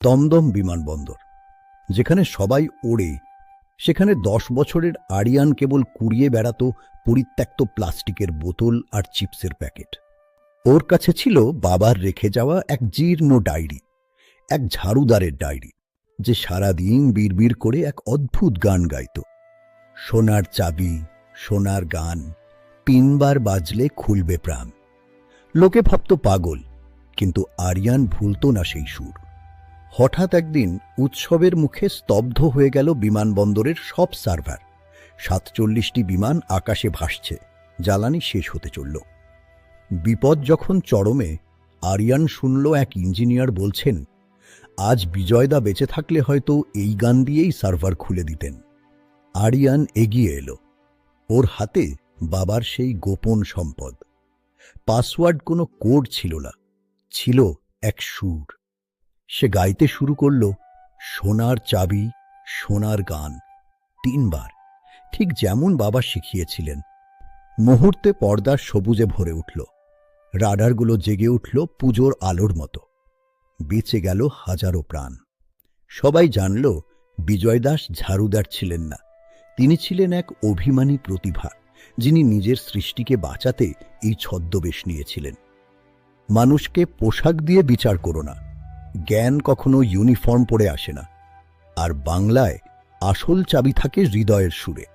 দমদম বিমানবন্দর, যেখানে সবাই ওড়ে, সেখানে 10 বছরের আরিয়ান কেবল কুড়িয়ে বেড়াত পরিত্যক্ত প্লাস্টিকের বোতল আর চিপসের প্যাকেট। ওর কাছে ছিল বাবার রেখে যাওয়া এক জীর্ণ ডায়েরি, এক ঝাড়ুদারের ডায়েরি, যে সারাদিন বিড়বিড় করে এক অদ্ভুত গান গাইত। সোনার চাবি, সোনার গান, 3 বার বাজলে খুলবে প্রাণ। লোকে ভাবত পাগল, কিন্তু আরিয়ান ভুলত না সেই সুর। হঠাৎ একদিন উৎসবের মুখে স্তব্ধ হয়ে গেল বিমানবন্দরের সব সার্ভার। 47টি বিমান আকাশে ভাসছে, জ্বালানি শেষ হতে চলল। বিপদ যখন চরমে, আরিয়ান শুনল এক ইঞ্জিনিয়ার বলছেন, আজ বিজয়দা বেঁচে থাকলে হয়তো এই গান দিয়েই সার্ভার খুলে দিতেন। আরিয়ান এগিয়ে এলো। ওর হাতে বাবার সেই গোপন সম্পদ। পাসওয়ার্ড কোনো কোড ছিল না, ছিল এক সুর। সে গাইতে শুরু করল, সোনার চাবি, সোনার গান, 3 বার, ঠিক যেমন বাবা শিখিয়েছিলেন। মুহূর্তে পর্দার সবুজে ভরে উঠল, রাডারগুলো জেগে উঠল পুজোর আলোর মতো। বেঁচে গেল হাজারো প্রাণ। সবাই জানল বিজয় দাস ঝাড়ুদার ছিলেন না, তিনি ছিলেন এক অভিমানী প্রতিভা, যিনি নিজের সৃষ্টিকে বাঁচাতে এই ছদ্মবেশ নিয়েছিলেন। মানুষকে পোশাক দিয়ে বিচার করো না, জ্ঞান কখনো ইউনিফর্ম পরে আসে না। আর বাংলায় আসল চাবি থাকে হৃদয়ের সুরে।